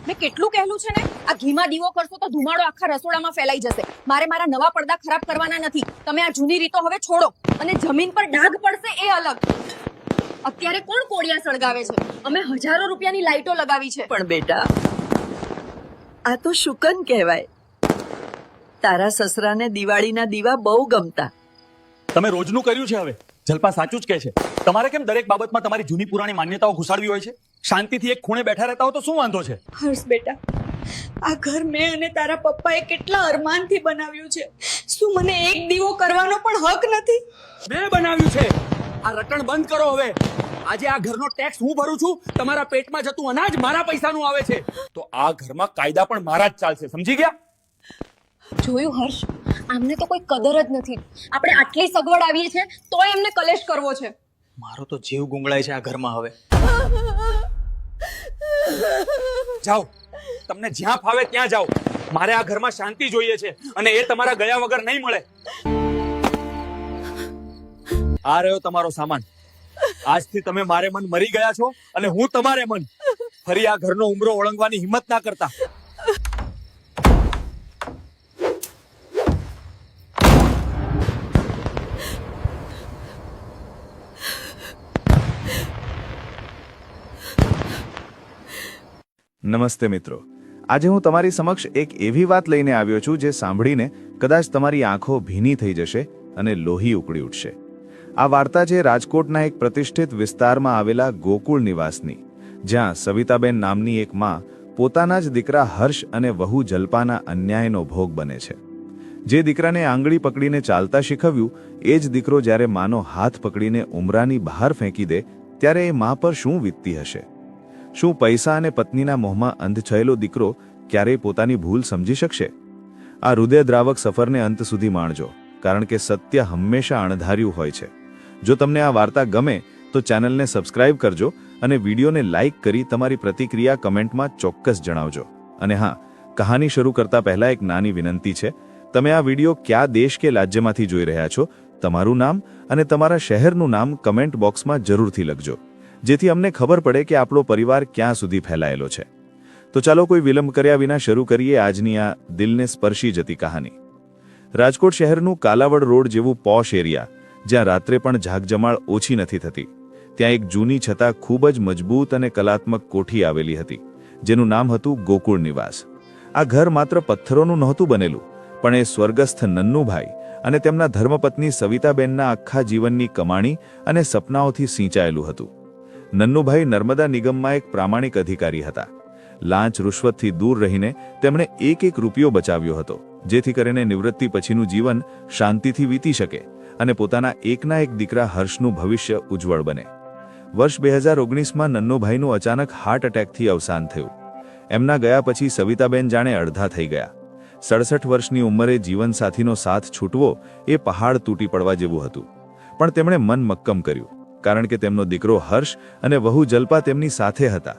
મેં કેટલું કહેલું છે ને, આ ઘીમાં દીવો કરશો તો ધુમાડો આખા રસોડામાં ફેલાઈ જશે. મારે મારા નવા પડદા ખરાબ કરવાના નથી. તમે આ જૂની રીતો હવે છોડો. અને જમીન પર ડાઘ પડશે એ અલગ. અત્યારે કોણ કોડિયા સળગાવે છે? અમે હજારો રૂપિયાની લાઈટો લગાવી છે. પણ બેટા, આ તો શુકન કહેવાય. તારા સસરાને દિવાળીના દીવા બહુ ગમતા. તમે રોજનું કર્યું છે. હવે જલપા સાચું જ કહે છે. તમારે કેમ દરેક બાબતમાં તમારી જૂની પુરાણી માન્યતાઓ ઘુસાડવી હોય છે? શાંતિથી એક ખૂણે બેઠા રહેતા હો તો શું વાંધો છે? હર્ષ બેટા, આ ઘર મેં અને તારા પપ્પાએ કેટલા અરમાનથી બનાવ્યું છે. શું મને એક દીવો કરવાનો પણ હક નથી? મેં બનાવ્યું છે. આ રટણ બંધ કરો હવે. આજે આ ઘરનો ટેક્સ હું ભરું છું. તમારા પેટમાં જતું અનાજ મારા પૈસાનું આવે છે. તો આ ઘરમાં કાયદા પણ મારા જ ચાલશે. સમજી ગયા? જોયું હર્ષ, આમને તો કોઈ કદર જ નથી. આપણે આટલી સગવડ આવીએ છે તોય એમને કલેશ કરવો છે. મારો તો જીવ ગુંગળાય છે આ ઘરમાં. હવે જાઓ, તમને જ્યાં ફાવે ત્યાં જાઓ. મારે આ ઘરમાં શાંતિ જોઈએ છે અને એ તમારા ગયા વગર નહીં મળે. આ રહ્યો તમારો સામાન. આજથી તમે મારે મન મરી ગયા છો અને હું તમારે મન. ફરી આ ઘરનો ઉમરો ઓળંગવાની હિંમત ના કરતા. નમસ્તે મિત્રો, આજે હું તમારી સમક્ષ એક એવી વાત લઈને આવ્યો છું જે સાંભળીને કદાચ તમારી આંખો ભીની થઈ જશે અને લોહી ઉકળી ઉઠશે. આ વાર્તા છે રાજકોટના એક પ્રતિષ્ઠિત વિસ્તારમાં આવેલા ગોકુળ નિવાસની, જ્યાં સવિતાબેન નામની એક માં પોતાના જ દીકરા હર્ષ અને વહુ જલ્પાના અન્યાયનો ભોગ બને છે. જે દીકરાને આંગળી પકડીને ચાલતા શીખવ્યું એ જ દીકરો જ્યારે માનો હાથ પકડીને ઉમરાની બહાર ફેંકી દે ત્યારે એ મા પર શું વીતતી હશે? શું પૈસા અને પત્નીના મોહમાં અંધ થયેલો દીકરો ક્યારેય પોતાની ભૂલ સમજી શકશે? આ હૃદયદ્રાવક સફરને અંત સુધી માણજો, કારણ કે સત્ય હંમેશા અણધાર્યું હોય છે. જો તમને આ વાર્તા ગમે તો ચેનલને સબસ્ક્રાઇબ કરજો અને વિડીયોને લાઇક કરી તમારી પ્રતિક્રિયા કમેન્ટમાં ચોક્કસ જણાવજો. અને હા, કહાની શરૂ કરતા પહેલા એક નાની વિનંતી છે. તમે આ વિડીયો કયા દેશ કે રાજ્યમાંથી જોઈ રહ્યા છો, તમારું નામ અને તમારા શહેરનું નામ કમેન્ટ બોક્સમાં જરૂરથી લખજો, જેથી અમને ખબર પડે કે આપણો પરિવાર ક્યાં સુધી ફેલાયેલો છે. તો ચાલો કોઈ વિલંબ કર્યા વિના શરૂ કરીએ આજની આ દિલને સ્પર્શી જતી કહાની. રાજકોટ શહેરનું કાલાવડ રોડ જેવું પોશ એરિયા, જ્યાં રાત્રે પણ ઝાકજમાળ ઓછી નથી થતી, ત્યાં એક જૂની છતાં ખૂબ જ મજબૂત અને કલાત્મક કોઠી આવેલી હતી, જેનું નામ હતું ગોકુળ નિવાસ. આ ઘર માત્ર પથ્થરોનું નહોતું બનેલું, પણ એ સ્વર્ગસ્થ નન્નુભાઈ અને તેમના ધર્મપત્ની સવિતાબેનના આખા જીવનની કમાણી અને સપનાઓથી સિંચાયેલું હતું. નન્નુભાઈ નર્મદા નિગમમાં એક પ્રામાણિક અધિકારી હતા. લાંચ રૂશ્વતથી દૂર રહીને તેમણે એક રૂપિયો બચાવ્યો હતો, જેથી કરીને નિવૃત્તિ પછીનું જીવન શાંતિથી વીતી શકે અને પોતાના એકના એક દીકરા હર્ષનું ભવિષ્ય ઉજ્જવળ બને. વર્ષ 2019માં નન્નુભાઈનું અચાનક હાર્ટ એટેકથી અવસાન થયું. એમના ગયા પછી સવિતાબેન જાણે અડધા થઈ ગયા. 67 વર્ષની ઉંમરે જીવનસાથીનો સાથ છૂટવો એ પહાડ તૂટી પડવા જેવું હતું. પણ તેમણે મન મક્કમ કર્યું, કારણ કે તેમનો દીકરો હર્ષ અને વહુ જલ્પા તેમની સાથે હતા.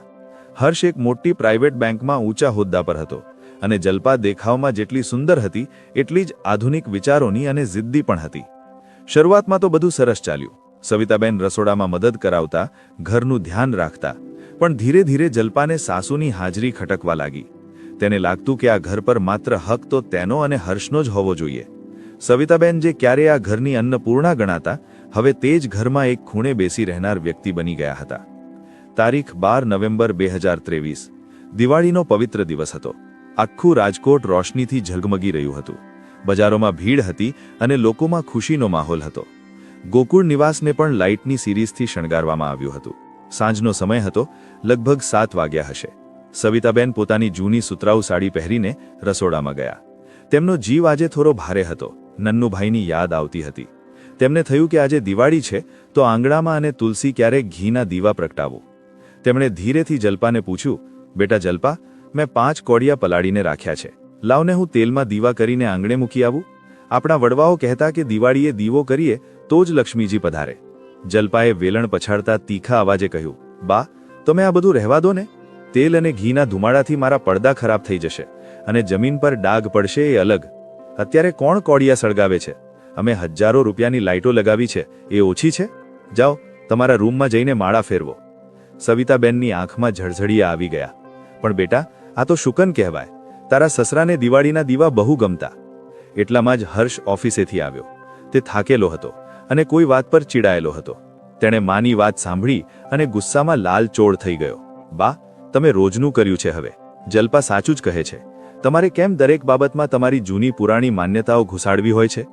હર્ષ એક મોટી પ્રાઇવેટ બેંકમાં ઊંચા હોદ્દા પર હતો અને જલ્પા દેખાવમાં જેટલી સુંદર હતી એટલી જ આધુનિક વિચારોની અને જિદ્દી પણ હતી. શરૂઆતમાં તો બધું સરસ ચાલ્યું. સવિતાબેન રસોડામાં મદદ કરાવતા, ઘરનું ધ્યાન રાખતા, પણ ધીરે ધીરે જલ્પાને સાસુની હાજરી ખટકવા લાગી. તેને લાગતું કે આ ઘર પર માત્ર હક તો તેનો અને હર્ષનો જ હોવો જોઈએ. સવિતાબેન જે ક્યારે આ ઘરની અન્નપૂર્ણા ગણાતા, હવે તે જ ઘરમાં એક ખૂણે બેસી રહેનાર વ્યક્તિ બની ગયા હતા. તારીખ 12 નવેમ્બર 2023, દિવાળીનો પવિત્ર દિવસ હતો. આખું રાજકોટ રોશનીથી ઝગમગી રહ્યું હતું. બજારોમાં ભીડ હતી અને લોકોમાં ખુશીનો માહોલ હતો. ગોકુળ નિવાસને પણ લાઇટની સિરીઝથી શણગારવામાં આવ્યું હતું. સાંજનો સમય હતો, લગભગ 7 વાગ્યા હશે. સવિતાબેન પોતાની જૂની સુતરાઉ સાડી પહેરીને રસોડામાં ગયા. તેમનો જીવ આજે થોડો ભારે હતો. નન્નુભાઈની યાદ આવતી હતી. તેમને થયું કે આજે દિવાળી છે તો આંગણામાં અને તુલસી ક્યારેક ઘીના દીવા પ્રગટાવો. તેમણે ધીરેથી જલ્પાને પૂછ્યું, બેટા જલ્પા, મેં 5 કોડિયા પલાળીને રાખ્યા છે, લાવને હું તેલમાં દીવા કરીને આંગણે મૂકી આવું. આપણા વડવાઓ કહેતા કે દિવાળીએ દીવો કરીએ તો જ લક્ષ્મીજી પધારે. જલ્પાએ વેલણ પછાડતા તીખા અવાજે કહ્યું, બા, તમે આ બધું રહેવા દો ને. તેલ અને ઘીના ધુમાડાથી મારા પડદા ખરાબ થઈ જશે અને જમીન પર ડાઘ પડશે એ અલગ. અત્યારે કોણ કોડિયા સળગાવે છે? અમે હજારો રૂપિયાની લાઇટો લગાવી છે, એ ઓછી છે? જાઓ, તમારા રૂમમાં જઈને માળા ફેરવો. સવિતાબેનની આંખમાં ઝળઝળિયા આવી ગયા. પણ બેટા, આ તો શુકન કહેવાય. તારા સસરાને દિવાળીના દીવા બહુ ગમતા. એટલામાં જ હર્ષ ઓફિસેથી આવ્યો. તે થાકેલો હતો અને કોઈ વાત પર ચીડાયેલો હતો. તેણે માની વાત સાંભળી અને ગુસ્સામાં લાલચોળ થઈ ગયો. બા, તમે રોજનું કર્યું છે હવે. જલ્પા સાચું જ કહે છે. તમારે કેમ દરેક બાબતમાં તમારી જૂની પુરાણી માન્યતાઓ ઘુસાડવી હોય છે?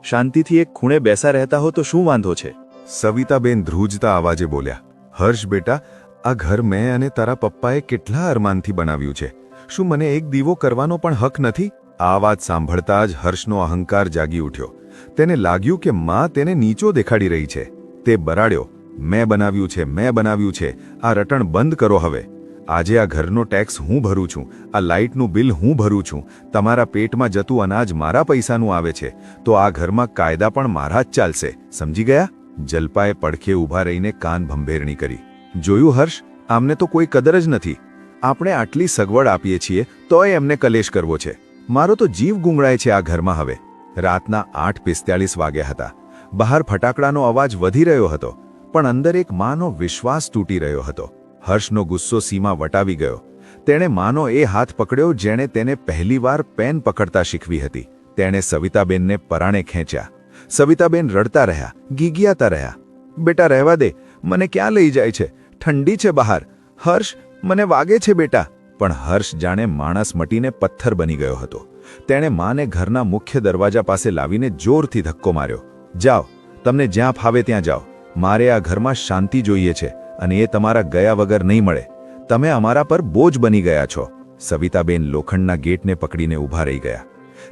શાંતિથી એક ખૂણે બેસા રહેતા હો તો શું વાંધો છે? સવિતાબેન ધ્રુજતા અવાજે બોલ્યા. હર્ષ બેટા, આ ઘર મેં અને તારા પપ્પાએ કેટલા અરમાનથી બનાવ્યું છે. શું મને એક દીવો કરવાનો પણ હક નથી? આ વાત સાંભળતા જ હર્ષનો અહંકાર જાગી ઉઠ્યો. તેને લાગ્યું કે માં તેને નીચો દેખાડી રહી છે. તે બરાડ્યો, મેં બનાવ્યું છે, મેં બનાવ્યું છે. આ રટણ બંધ કરો હવે. આજે આ ઘરનો ટેક્સ હું ભરું છું, આ લાઇટનું બિલ હું ભરું છું. તમારા પેટમાં જતું અનાજ મારા પૈસાનું આવે છે, તો આ ઘરમાં કાયદા પણ મારા જ ચાલશે. સમજી ગયા? જલ્પાએ પડખે ઊભા રહીને કાન ભંભેરણી કરી. જોયું હર્ષ, આમને તો કોઈ કદર જ નથી. આપણે આટલી સગવડ આપીએ છીએ તોય એમને કલેશ કરવો છે. મારો તો જીવ ગુંગળાય છે આ ઘરમાં હવે. રાતના 8:45 વાગ્યા હતા. બહાર ફટાકડાનો અવાજ વધી રહ્યો હતો, પણ અંદર એક માનો વિશ્વાસ તૂટી રહ્યો હતો. હર્ષનો ગુસ્સો સીમા વટાવી ગયો. તેણે માનો એ હાથ પકડ્યો જેણે તેને પહેલીવાર પેન પકડતા શીખવી હતી. તેણે સવિતાબેનને પરાણે ખેંચ્યા. સવિતાબેન રડતા રહ્યા, ગીગિયાતા રહ્યા. બેટા રહેવા દે, મને ક્યાં લઈ જાય છે? ઠંડી છે બહાર. હર્ષ, મને વાગે છે બેટા. પણ હર્ષ જાણે માણસ મટીને પથ્થર બની ગયો હતો. તેણે માને ઘરના મુખ્ય દરવાજા પાસે લાવીને જોરથી ધક્કો માર્યો. જાઓ, તમને જ્યાં ફાવે ત્યાં જાઓ. મારે આ ઘરમાં શાંતિ જોઈએ છે, અને એ તમારા ગયા વગર નહીં મળે. તમે અમારા પર બોજ બની ગયા છો. સવિતાબેન લોખંડના ગેટને પકડીને ઊભા રહી ગયા.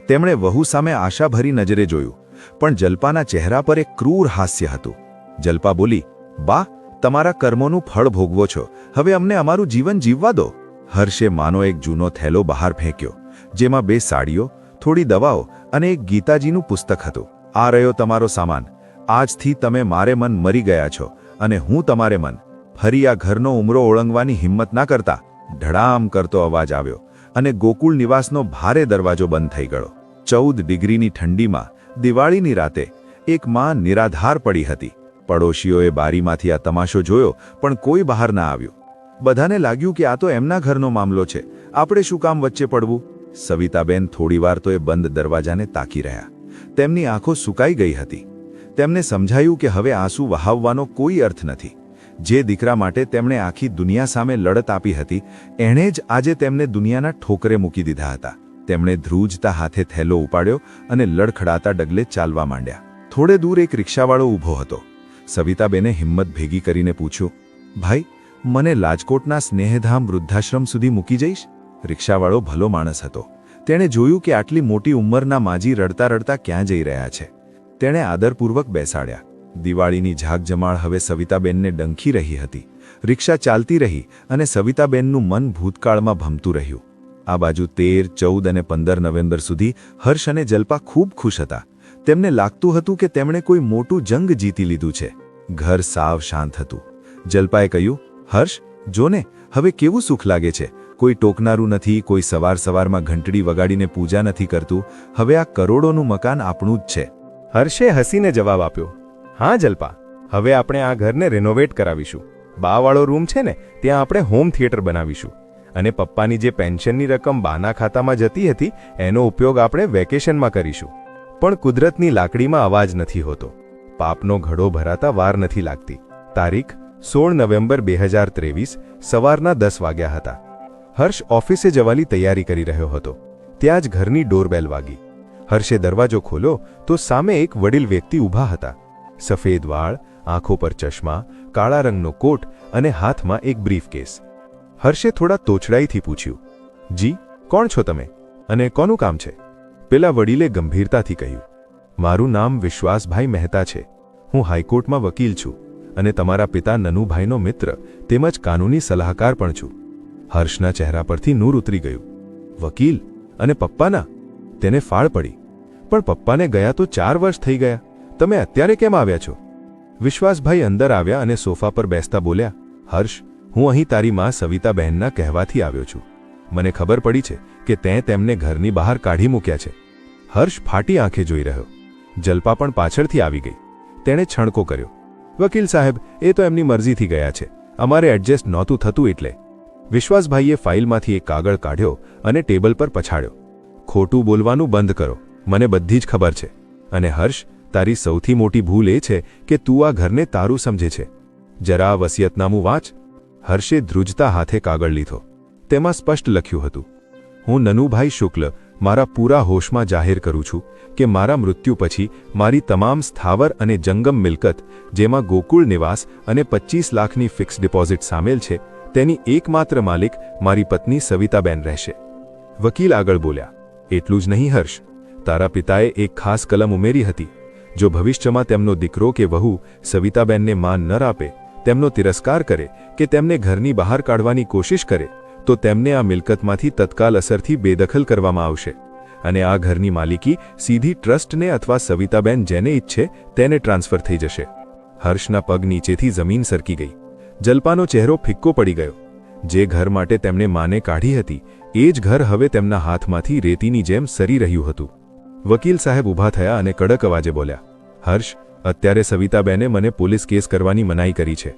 તેમણે વહુ સામે આશાભરી નજરે જોયું, પણ જલ્પાના ચહેરા પર એક ક્રૂર હાસ્ય હતું. જલ્પા બોલી, બા, તમારા કર્મોનું ફળ ભોગવો છો. હવે અમને અમારું જીવન જીવવા દો. હર્ષે માનો એક જૂનો થેલો બહાર ફેંક્યો, જેમાં 2 સાડીઓ, થોડી દવાઓ અને એક ગીતાજીનું પુસ્તક હતું. આ રહ્યો તમારો સામાન. આજથી તમે મારે મન મરી ગયા છો, અને હું તમારે મન. ફરી આ ઘરનો ઉમરો ઓળંગવાની હિંમત ના કરતા. ઢડામ કરતો અવાજ આવ્યો, અને ગોકુળ નિવાસનો ભારે દરવાજો બંધ થઈ ગયો. 14 ડિગ્રીની ઠંડીમાં દિવાળીની રાતે એક માં નિરાધાર પડી હતી. પડોશીઓએ બારીમાંથી આ તમાશો જોયો, પણ કોઈ બહાર ના આવ્યું. બધાને લાગ્યું કે આ તો એમના ઘરનો મામલો છે, આપણે શું કામ વચ્ચે પડવું? સવિતાબેન થોડીવાર તો એ બંધ દરવાજાને તાકી રહ્યા. તેમની આંખો સુકાઈ ગઈ હતી. તેમને સમજાયું કે હવે આંસુ વહાવવાનો કોઈ અર્થ નથી. જે દીકરા માટે તેમણે આખી દુનિયા સામે લડત આપી હતી, એણે જ આજે તેમને દુનિયાના ઠોકરે મૂકી દીધા હતા. તેમણે ધ્રુજતા હાથે થેલો ઉપાડ્યો અને લડખડાતા ડગલે ચાલવા માંડ્યા. થોડે દૂર એક રિક્ષાવાળો ઊભો હતો. સવિતાબેને હિંમત ભેગી કરીને પૂછ્યું, ભાઈ, મને રાજકોટના સ્નેહધામ વૃદ્ધાશ્રમ સુધી મૂકી જઈશ? રિક્ષાવાળો ભલો માણસ હતો. તેણે જોયું કે આટલી મોટી ઉંમરના માજી રડતા રડતા ક્યાં જઈ રહ્યા છે. તેણે આદરપૂર્વક બેસાડ્યા. દિવાળીની ઝાકજમાળ હવે સવિતાબેનને ડંખી રહી હતી. રિક્ષા ચાલતી રહી અને સવિતાબેનનું મન ભૂતકાળમાં ભમતું રહ્યું. આ બાજુ 13, 14 અને 15 નવેમ્બર સુધી હર્ષ અને જલ્પા ખૂબ ખુશ હતા. તેમને લાગતું હતું કે તેમણે કોઈ મોટું જંગ જીતી લીધું છે. ઘર સાવ શાંત હતું. જલ્પાએ કહ્યું, હર્ષ, જોને, હવે કેવું સુખ લાગે છે. કોઈ ટોકનારું નથી, કોઈ સવાર સવારમાં ઘંટડી વગાડીને પૂજા નથી કરતું. હવે આ કરોડોનું મકાન આપણું જ છે. હર્ષે હસીને જવાબ આપ્યો, હા જલ્પા, હવે આપણે આ ઘરને રેનોવેટ કરાવીશું. બાવાળો રૂમ છે ને, ત્યાં આપણે હોમ થિયેટર બનાવીશું. અને પપ્પાની જે પેન્શનની રકમ બાના ખાતામાં જતી હતી, એનો ઉપયોગ આપણે વેકેશનમાં કરીશું. પણ કુદરતની લાકડીમાં અવાજ નથી હોતો. પાપનો ઘડો ભરાતા વાર નથી લાગતી. તારીખ 16 નવેમ્બર 2023 સવારના 10 વાગ્યા હતા. હર્ષ ઓફિસે જવાની તૈયારી કરી રહ્યો હતો. ત્યાં જ ઘરની ડોરબેલ વાગી. હર્ષે દરવાજો ખોલ્યો તો સામે એક વડીલ વ્યક્તિ ઊભા હતા. સફેદ વાળ, આંખો પર ચશ્મા, કાળા રંગનો કોટ અને હાથમાં એક બ્રીફકેસ. હર્ષે થોડા તોછડાઈથી પૂછ્યું, જી, કોણ છો તમે અને કોનું કામ છે? પેલા વડીલે ગંભીરતાથી કહ્યું, મારું નામ વિશ્વાસભાઈ મહેતા છે. હું હાઈકોર્ટમાં વકીલ છું અને તમારા પિતા નનુભાઈનો મિત્ર તેમજ કાનૂની સલાહકાર પણ છું. હર્ષના ચહેરા પરથી નૂર ઉતરી ગયું. વકીલ અને પપ્પાના? તેને ફાળ પડી. પણ પપ્પાને ગયા તો 4 વર્ષ થઈ ગયા. તમે અત્યારે કેમ આવ્યા છો? વિશ્વાસભાઈ અંદર આવ્યા અને સોફા પર બેસતા બોલ્યા, હર્ષ, હું અહીં તારી માં સવિતાબહેનના કહેવાથી આવ્યો છું. મને ખબર પડી છે કે તેં તેમને ઘરની બહાર કાઢી મૂક્યા છે. હર્ષ ફાટી આંખે જોઈ રહ્યો. જલ્પા પણ પાછળથી આવી ગઈ. તેણે છણકો કર્યો, વકીલ સાહેબ, એ તો એમની મરજીથી ગયા છે. અમારે એડજસ્ટ નહોતું થતું એટલે. વિશ્વાસભાઈએ ફાઇલમાંથી એક કાગળ કાઢ્યો અને ટેબલ પર પછાડ્યો. ખોટું બોલવાનું બંધ કરો, મને બધી જ ખબર છે. અને હર્ષ, તારી સૌથી મોટી ભૂલ એ છે કે તું આ ઘરને તારું સમજે છે. જરા આ વસિયતનામું વાંચ. હર્ષે ધ્રુજતા હાથે કાગળ લીધો. તેમાં સ્પષ્ટ લખ્યું હતું, હું નનુભાઈ શુક્લ મારા પૂરા હોશમાં જાહેર કરું છું કે મારા મૃત્યુ પછી મારી તમામ સ્થાવર અને જંગમ મિલકત, જેમાં ગોકુળ નિવાસ અને 25 લાખની ફિક્સ ડિપોઝિટ સામેલ છે, તેની એકમાત્ર માલિક મારી પત્ની સવિતાબેન રહેશે. વકીલ આગળ બોલ્યા, એટલું જ નહીં હર્ષ, તારા પિતાએ એક ખાસ કલમ ઉમેરી હતી. જો ભવિષ્યમાં તેમનો દીકરો કે વહુ સવિતાબેનને માન ન આપે, તેમનો તિરસ્કાર કરે કે તેમને ઘરની બહાર કાઢવાની કોશિશ કરે, તો તેમને આ મિલકતમાંથી તત્કાલ અસરથી બેદખલ કરવામાં આવશે અને આ ઘરની માલિકી સીધી ટ્રસ્ટને અથવા સવિતાબેન જેને ઈચ્છે તેને ટ્રાન્સફર થઈ જશે. હર્ષના પગ નીચેથી જમીન સરકી ગઈ. જલ્પાનો ચહેરો ફિક્કો પડી ગયો. જે ઘર માટે તેમણે માને કાઢી હતી, એ જ ઘર હવે તેમના હાથમાંથી રેતીની જેમ સરી રહ્યું હતું. વકીલ સાહેબ ઊભા થયા અને કડક અવાજે બોલ્યા, હર્ષ, અત્યારે સવિતાબેને મને પોલીસ કેસ કરવાની મનાઈ કરી છે,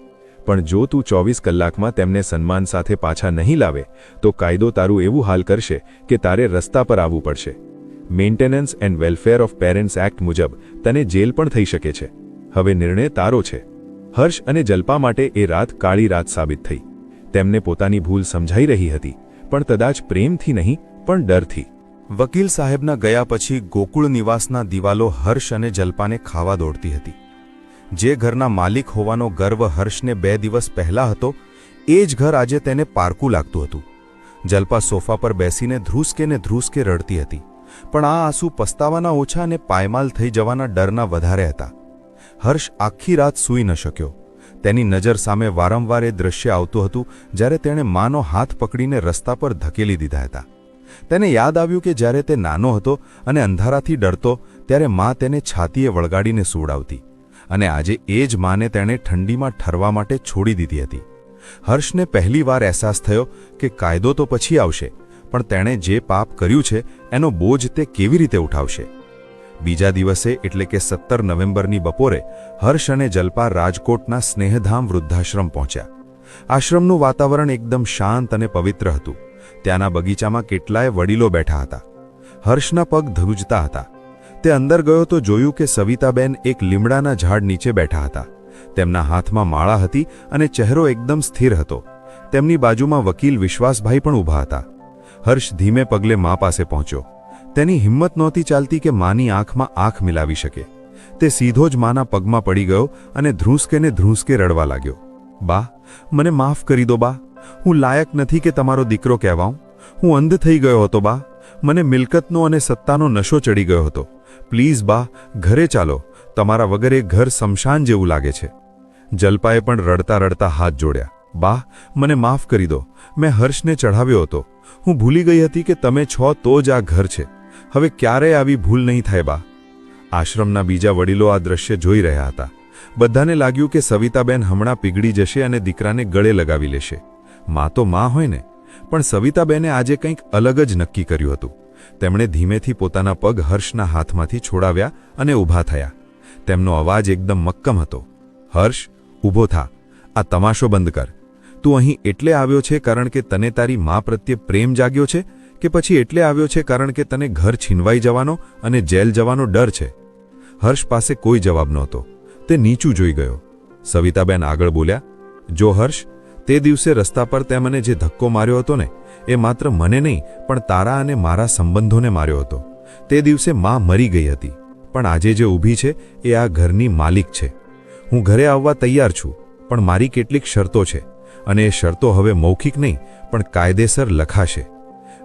પણ જો તું 24 કલાકમાં તેમને સન્માન સાથે પાછા નહીં લાવે તો કાયદો તારું એવું હાલ કરશે કે તારે રસ્તા પર આવવું પડશે. Maintenance and welfare of parents act મુજબ તને જેલ પણ થઈ શકે છે. હવે નિર્ણય તારો છે. હર્ષ અને જલ્પા માટે એ રાત કાળી રાત સાબિત થઈ. તેમને પોતાની ભૂલ સમજાઈ રહી હતી, પણ કદાચ પ્રેમથી નહીં પણ ડરથી. વકીલ સાહેબના ગયા પછી ગોકુળ નિવાસના દિવાલો હર્ષ અને જલ્પાને ખાવા દોડતી હતી. જે ઘરના માલિક હોવાનો ગર્વ હર્ષને 2 દિવસ પહેલા હતો, એ જ ઘર આજે તેને પારકું લાગતું હતું. જલ્પા સોફા પર બેસીને ધ્રુસકે રડતી હતી, પણ આ આંસુ પસ્તાવાના ઓછા અને પાયમાલ થઈ જવાના ડરના વધારે હતા. હર્ષ આખી રાત સૂઈ ન શક્યો. તેની નજર સામે વારંવાર એ દૃશ્ય આવતું હતું જ્યારે તેણે માનો હાથ પકડીને રસ્તા પર ધકેલી દીધા હતા. તેને યાદ આવ્યું કે જ્યારે તે નાનો હતો અને અંધારાથી ડરતો, ત્યારે મા તેને છાતીએ વળગાડીને સૂવડાવતી, અને આજે એ જ માને તેણે ઠંડીમાં ઠરવા માટે છોડી દીધી હતી. હર્ષને પહેલીવાર અહેસાસ થયો કે કાયદો તો પછી આવશે, પણ તેણે જે પાપ કર્યું છે એનો બોજ તે કેવી રીતે ઉઠાવશે. બીજા દિવસે એટલે કે 17 નવેમ્બરની બપોરે હર્ષ અને જલ્પા રાજકોટના સ્નેહધામ વૃદ્ધાશ્રમ પહોંચ્યા. આશ્રમનું વાતાવરણ એકદમ શાંત અને પવિત્ર હતું. ત્યાંના બગીચામાં કેટલાય વડીલો બેઠા હતા. હર્ષના પગ ધ્રુજતા હતા. તે અંદર ગયો તો જોયું કે સવિતાબેન એક લીમડાના ઝાડ નીચે બેઠા હતા. તેમના હાથમાં માળા હતી અને ચહેરો એકદમ સ્થિર હતો. તેમની બાજુમાં વકીલ વિશ્વાસભાઈ પણ ઊભા હતા. હર્ષ ધીમે પગલે મા પાસે પહોંચ્યો. તેની હિંમત નહોતી ચાલતી કે માની આંખમાં આંખ મિલાવી શકે. તે સીધો જ માના પગમાં પડી ગયો અને ધ્રુસકે રડવા લાગ્યો. બા, મને માફ કરી દો બા. હું લાયક નથી કે તમારો દીકરો કહેવાઉં. હું અંધ થઈ ગયો હતો બા. મને મિલકતનો અને સત્તાનો નશો ચડી ગયો હતો. પ્લીઝ બા, ઘરે ચાલો. તમારા વગર એ ઘર શમશાન જેવું લાગે છે. જલ્પાએ પણ રડતા રડતા હાથ જોડ્યા. બા, મને માફ કરી દો. મેં હર્ષને ચઢાવ્યો હતો. હું ભૂલી ગઈ હતી કે તમે છો તો જ આ ઘર છે. હવે ક્યારેય આવી ભૂલ નહીં થાય બા. આશ્રમના બીજા વડીલો આ દ્રશ્ય જોઈ રહ્યા હતા. બધાને લાગ્યું કે સવિતાબેન હમણાં પીગળી જશે અને દીકરાને ગળે લગાવી લેશે. મા તો મા હોય ને, પણ સવિતાબેને આજે કંઈક અલગ જ નક્કી કર્યું હતું. તેમણે ધીમેથી પોતાના પગ હર્ષના હાથમાંથી છોડાવ્યા અને ઊભા થયા. તેમનો અવાજ એકદમ મક્કમ હતો. હર્ષ, ઊભો થા. આ તમાશો બંધ કર. તું અહીં એટલે આવ્યો છે કારણ કે તને તારી મા પ્રત્યે પ્રેમ જાગ્યો છે, કે પછી એટલે આવ્યો છે કારણ કે તને ઘર છીનવાઈ જવાનો અને જેલ જવાનો ડર છે? હર્ષ પાસે કોઈ જવાબ નહોતો. તે નીચું જોઈ ગયો. સવિતાબેન આગળ બોલ્યા, જો હર્ષ, તે દિવસે રસ્તા પર તે મને જે ધક્કો માર્યો હતો ને, એ માત્ર મને નહીં પણ તારા અને મારા સંબંધોને માર્યો હતો. તે દિવસે મા મરી ગઈ હતી, પણ આજે જે ઊભી છે એ આ ઘરની માલિક છે. હું ઘરે આવવા તૈયાર છું, પણ મારી કેટલીક શરતો છે, અને એ શરતો હવે મૌખિક નહીં પણ કાયદેસર લખાશે.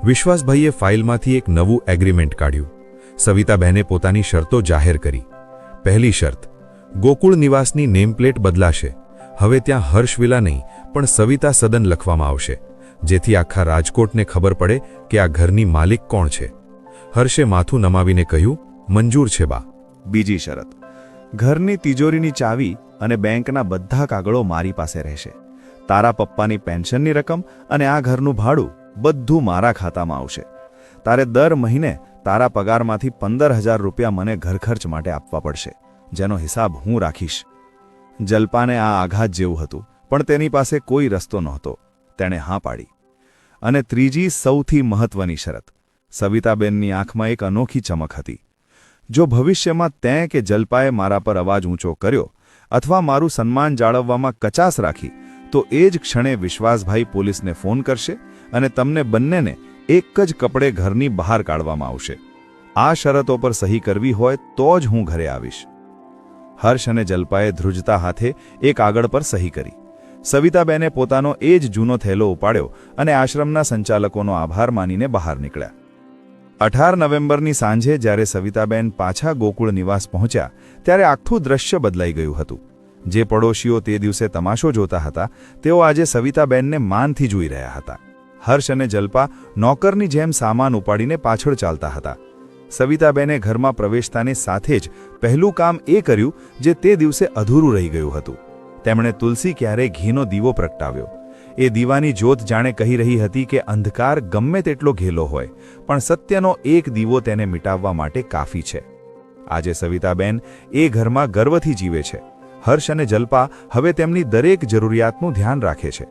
વિશ્વાસભાઈએ ફાઇલમાંથી એક નવું એગ્રીમેન્ટ કાઢ્યું. સવિતાબહેને પોતાની શરતો જાહેર કરી. પહેલી શરત, ગોકુળ નિવાસની નેમપ્લેટ બદલાશે. હવે ત્યાં હર્ષવિલા નહીં પણ સવિતા સદન લખવામાં આવશે, જેથી આખા રાજકોટને ખબર પડે કે આ ઘરની માલિક કોણ છે. હર્ષે માથું નમાવીને કહ્યું, મંજૂર છે બા. બીજી શરત, ઘરની તિજોરીની ચાવી અને બેંકના બધા કાગળો મારી પાસે રહેશે. તારા પપ્પાની પેન્શનની રકમ અને આ ઘરનું ભાડું બધું મારા ખાતામાં આવશે. તારે દર મહિને તારા પગારમાંથી 15,000 રૂપિયા મને ઘર ખર્ચ માટે આપવા પડશે, જેનો હિસાબ હું રાખીશ. જલ્પાને આ આઘાત જેવું હતું, પણ તેની પાસે કોઈ રસ્તો નહોતો. તેણે હા પાડી. અને ત્રીજી સૌથી મહત્વની શરત. સવિતાબેનની આંખમાં એક અનોખી ચમક હતી. જો ભવિષ્યમાં તેં કે જલ્પાએ મારા પર અવાજ ઊંચો કર્યો અથવા મારું સન્માન જાળવવામાં કચાસ રાખી તો એ જ ક્ષણે વિશ્વાસભાઈ પોલીસને ફોન કરશે અને તમને બંનેને એક જ કપડે ઘરની બહાર કાઢવામાં આવશે. આ શરતો પર સહી કરવી હોય તો જ હું ઘરે આવીશ. હર્ષ અને જલ્પાએ ધ્રુજતા હાથે એ કાગળ પર સહી કરી. સવિતાબેને પોતાનો એ જ જૂનો થેલો ઉપાડ્યો અને આશ્રમના સંચાલકોનો આભાર માનીને બહાર નીકળ્યા. 18 નવેમ્બરની સાંજે જ્યારે સવિતાબેન પાછા ગોકુળ નિવાસ પહોંચ્યા ત્યારે આખું દ્રશ્ય બદલાઈ ગયું હતું. જે પડોશીઓ તે દિવસે તમાશો જોતા હતા તેઓ આજે સવિતાબેનને માનથી જોઈ રહ્યા હતા. હર્ષ અને જલ્પા નોકરની જેમ સામાન ઉપાડીને પાછળ ચાલતા હતા. સવિતાબેને ઘરમાં પ્રવેશતાની સાથે જ પહેલું કામ એ કર્યું જે તે દિવસે અધૂરું રહી ગયું હતું. તેમણે તુલસી ક્યારે ઘીનો દીવો પ્રગટાવ્યો. એ દીવાની જ્યોત જાણે કહી રહી હતી કે અંધકાર ગમે તેટલો ઘેલો હોય પણ સત્યનો એક દીવો તેને મિટાવવા માટે કાફી છે. આજે સવિતાબેન એ ઘરમાં ગર્વથી જીવે છે. હર્ષ અને જલ્પા હવે તેમની દરેક જરૂરિયાતનું ધ્યાન રાખે છે.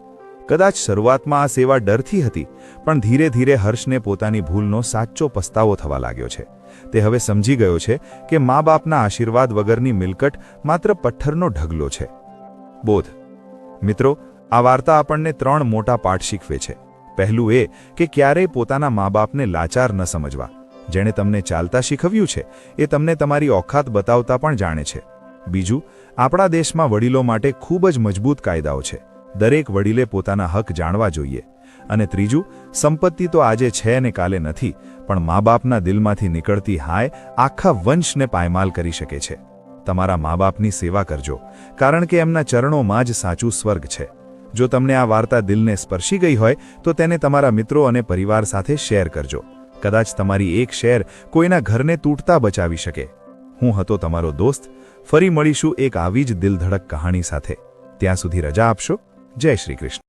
કદાચ શરૂઆતમાં આ સેવા ડરથી હતી પણ ધીરે ધીરે હર્ષને પોતાની ભૂલનો સાચો પસ્તાવો થવા લાગ્યો છે. તે હવે સમજી ગયો છે કે મા બાપના આશીર્વાદ વગરની મિલકત માત્ર પથ્થરનો ઢગલો છે. બોધ. મિત્રો, આ વાર્તા આપણને 3 મોટા પાઠ શીખવે છે. પહેલું એ કે ક્યારેય પોતાના મા બાપને લાચાર ન સમજવા. જેણે તમને ચાલતા શીખવ્યું છે એ તમને તમારી ઓકાત બતાવતા પણ જાણે છે. બીજું, આપણા દેશમાં વડીલો માટે ખૂબ જ મજબૂત કાયદાઓ છે. દરેક વડીલે પોતાના હક જાણવા જોઈએ. અને ત્રીજું, સંપત્તિ તો આજે છે ને કાલે નથી પણ મા બાપના દિલમાંથી નીકળતી હાય આખા વંશને પાયમાલ કરી શકે છે. તમારા મા બાપની સેવા કરજો કારણ કે એમના ચરણોમાં જ સાચું સ્વર્ગ છે. જો તમને આ વાર્તા દિલને સ્પર્શી ગઈ હોય તો તેને તમારા મિત્રો અને પરિવાર સાથે શેર કરજો. કદાચ તમારી એક શેર કોઈના ઘરને તૂટતા બચાવી શકે. હું હતો તમારો દોસ્ત. ફરી મળીશું એક આવી જ દિલધડક કહાણી સાથે. ત્યાં સુધી રજા આપશો. જય શ્રી કૃષ્ણ.